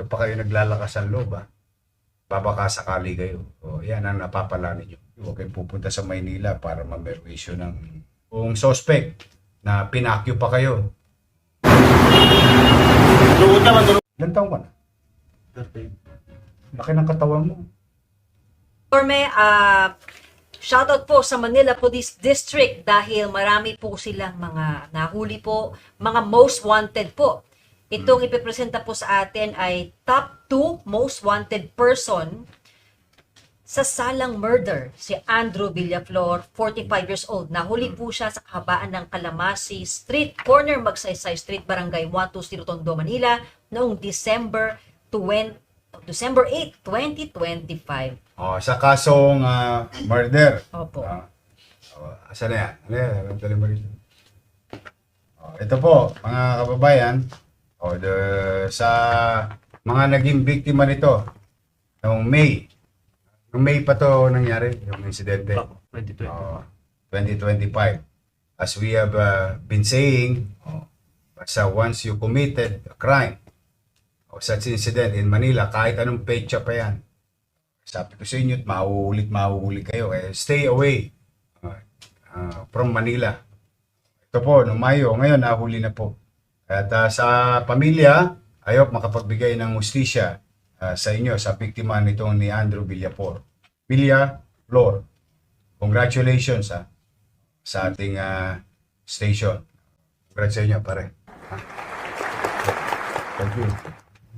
Ito pa kayo naglalakas ang loob, ha? Babaka sakali kayo. O, yan ang napapala ninyo. Huwag kayong pupunta sa Maynila para mamerwisyo ng kung suspect na pinakyo pa kayo. Ilan taong ka na? Laki ng katawan mo. Torme, shoutout po sa Manila Police District dahil marami po silang mga nahuli po, mga most wanted po. Itong ipipresenta po sa atin ay top 2 most wanted person sa salang murder. Si Andrew Villaflor, 45 years old. Nahuli po siya sa kahabaan ng Calamasi Street, corner Magsaysay Street, Barangay 120 Tondo, Manila, noong December 8, 2025. Sa kasong murder. Opo. Asan na yan? Ano yan? Dali mo rin. Ito po, mga kababayan, sa mga naging biktima nito, noong May. Noong May pa to nangyari, yung insidente. 2025. As we have been saying, basta once you committed a crime, o such incident in Manila, kahit anong petsa pa yan, sabi ko sa inyo, mahuhuli kayo. Stay away from Manila. Ito po, noong Mayo, ngayon nahuli na po. At sa pamilya, ayok makapagbigay ng hustisya sa inyo, sa biktima nitong ni Andrew Villaflor. Congratulations sa ating station. Congrats sa inyo, pare. Thank you.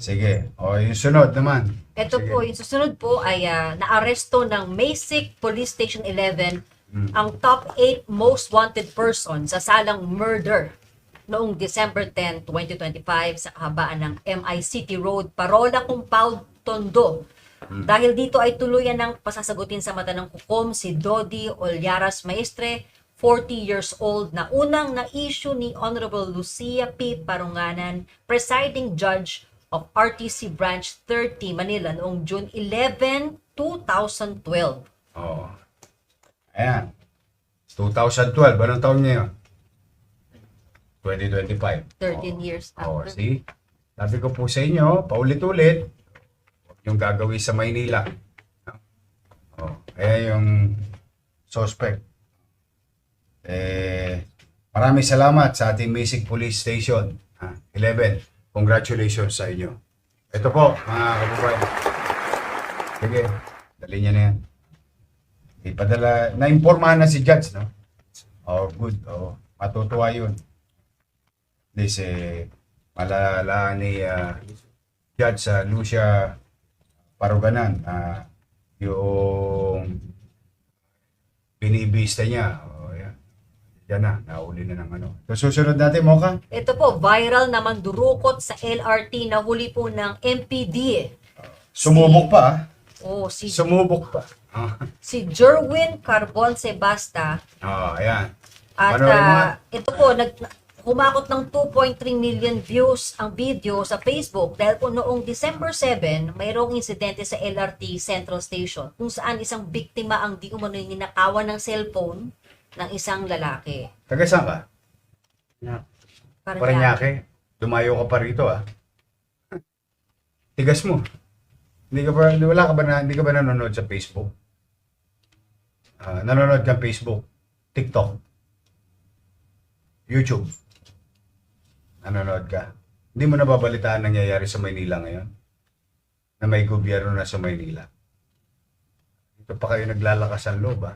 Sige. Yung sunod naman. Ito Sige. po, yung susunod po ay naaresto ng Masick Police Station 11 ang top 8 most wanted person sa salang murder noong December 10, 2025 sa kahabaan ng MI City Road, Parola Compound, Tondo. Dahil dito ay tuluyan ng pasasagutin sa mata ng hukom si Dodi Olyaras Maestre, 40 years old, na unang na-issue ni Honorable Lucia P. Parunganan, presiding judge of RTC Branch 30, Manila noong June 11, 2012. Ayan. 2012. Anong taon niya yun? 2025. 13 years after. See? Sabi ko po sa inyo, paulit-ulit, huwag yung gagawin sa Maynila. Kaya yung suspect. Maraming salamat sa ating Masick Police Station 11. Congratulations sa inyo. Ito po, mga kababayan. Sige, dali niya na yan. Ipadala, na-impormahan na si Judge, no? Good. Matutuwa yun. This, malala ni Judge Lucia Paruganan, yung binibista niya. Yan na, nahuli na ng ano. So, susunod natin, Mocha. Ito po, viral na mandurukot sa LRT na huli po ng MPD. Sumubok pa, Sumubok pa. Si Jerwin Carbon Sebasta. Ayan. At Ano yung mga- ito po, humakot ng 2.3 million views ang video sa Facebook dahil po noong December 7, mayroong insidente sa LRT Central Station kung saan isang biktima ang di umano'y ninakawan ng cellphone ng isang lalaki. Taga saan ka? Paranaque. Dumayo ka pa rito, Tigas mo. Hindi ka ba nanonood sa Facebook? Nanonood ka Facebook, TikTok, YouTube. Nanonood ka. Hindi mo nababalitaan nangyayari sa Maynila ngayon? Na may gobyerno na sa Maynila. Ito pa kayo naglalakas ang loob,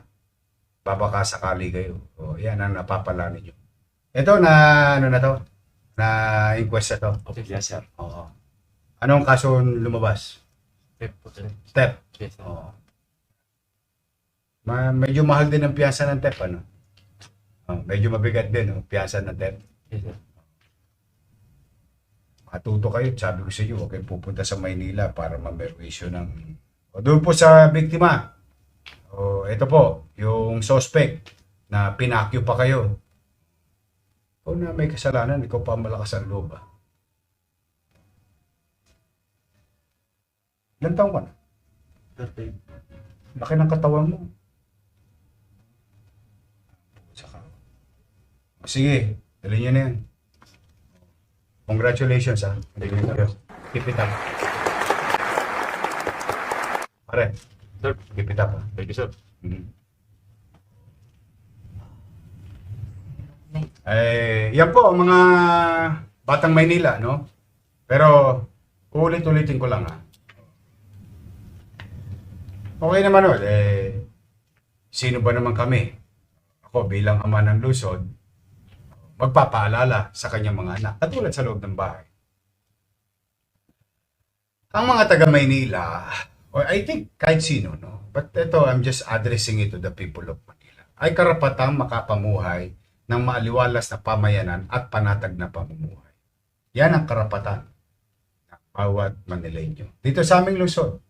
Babaka sakali kayo. Yan ang napapala ninyo. Ito na to? Na inquest na to? Yes, sir. Oo. Anong kaso lumabas? Step. Yes, sir. Oo. Medyo mahal din ang piyansa ng TEP, ano? Medyo mabigat din, piyansa ng TEP. Yes, sir. Matuto kayo, sabi ko sa inyo, huwag kayong pupunta sa Maynila para mamerwisyo ng... Doon po sa biktima. Ito po, yung suspect na pinakyo pa kayo. Ikaw na may kasalanan, ikaw pa malakas ang loob, Ilan taong ka na? Laki ng katawan mo. Sige, dali niyo na yan. Congratulations, Keep it up. Pare, Sir, keep it up. thank you, sir. Yan po ang mga batang Maynila, no? Pero, ulit-ulitin ko lang, ha? Okay naman, no? Sino ba naman kami? Ako bilang ama ng Luzon, magpapaalala sa kanyang mga anak, katulad sa loob ng bahay. Ang mga taga Maynila, or I think kahit sino, no? But ito, I'm just addressing it to the people of Manila, ay karapatang makapamuhay ng maaliwalas na pamayanan at panatag na pamumuhay. Yan ang karapatan ng bawat Manileño. Dito sa aming Luzon,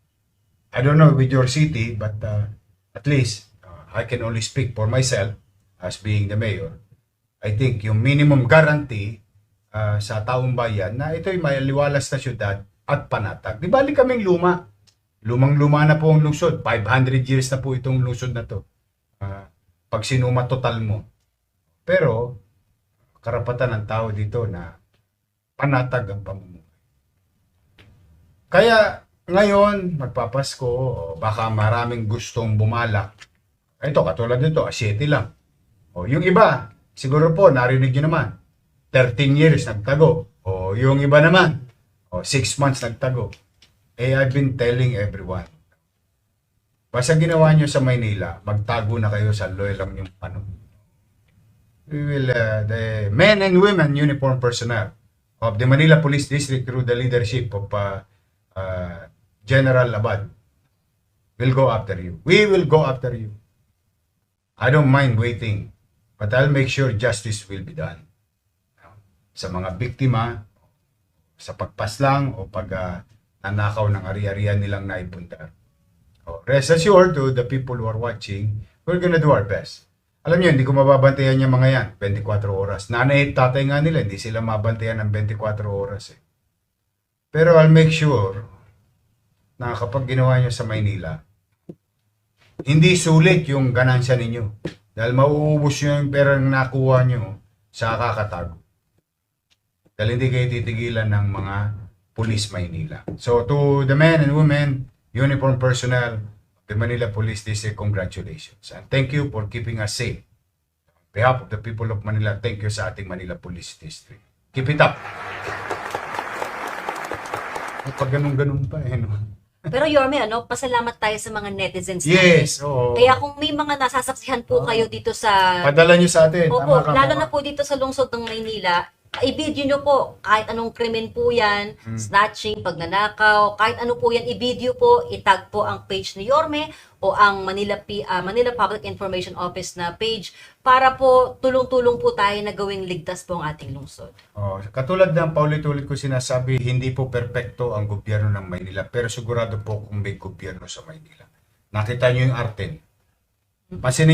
I don't know with your city, but at least I can only speak for myself as being the mayor. I think yung minimum guarantee sa taong bayan na ito'y maaliwalas na syudad at panatag. Di bali kaming luma. Lumang-luma na po ang lungsod. 500 years na po itong lungsod na to. Pag sinuma total mo. Pero, karapatan ng tao dito na panatag ang pamumuhay. Kaya, ngayon, magpapasko, o baka maraming gustong bumalak. Ito, katulad nito, 7 lang. O, yung iba, siguro po, narinig nyo naman, 13 years nagtago. O, yung iba naman, 6 months nagtago. I've been telling everyone, basta ginawa nyo sa Maynila, magtago na kayo sa Loyang yung we will, the men and women uniform personnel of the Manila Police District through the leadership of General Abad will go after you. We will go after you. I don't mind waiting, but I'll make sure justice will be done. Sa mga biktima, sa pagpaslang o pag nanakaw ng ari-arian nilang naipundar. Rest assured to the people who are watching, we're gonna do our best. Alam niyo, hindi ko mababantayan yung mga yan, 24 oras. Nanay at tatay nga nila, hindi sila mabantayan ng 24 oras. Pero I'll make sure na kapag ginawa nyo sa Maynila, hindi sulit yung ganansya ninyo. Dahil mauubos nyo yung perang nakuha nyo sa kakatago. Dahil hindi kayo titigilan ng mga Police Maynila. So to the men and women, uniform personnel, the Manila Police District, congratulations. And thank you for keeping us safe. On behalf of the people of Manila, thank you sa ating Manila Police District. Keep it up. Pag ganun-ganun pa no? Pero Yorme, pasalamat tayo sa mga netizens natin. Yes, oo. Kaya kung may mga nasasaksihan po kayo dito sa... Padala nyo sa atin. Opo, Tama ka, lalo mama. na po dito sa lungsod ng Maynila, i-video nyo po kahit anong krimen po yan, snatching, pagnanakaw, kahit ano po yan, i-video po, itag po ang page ni Yorme o ang Manila Public Information Office na page para po tulong-tulong po tayo na gawing ligtas po ang ating lungsod. Katulad ng paulit-ulit ko sinasabi, hindi po perpekto ang gobyerno ng Maynila, pero sigurado po kung may gobyerno sa Maynila. Nakita nyo yung arte. Pansinin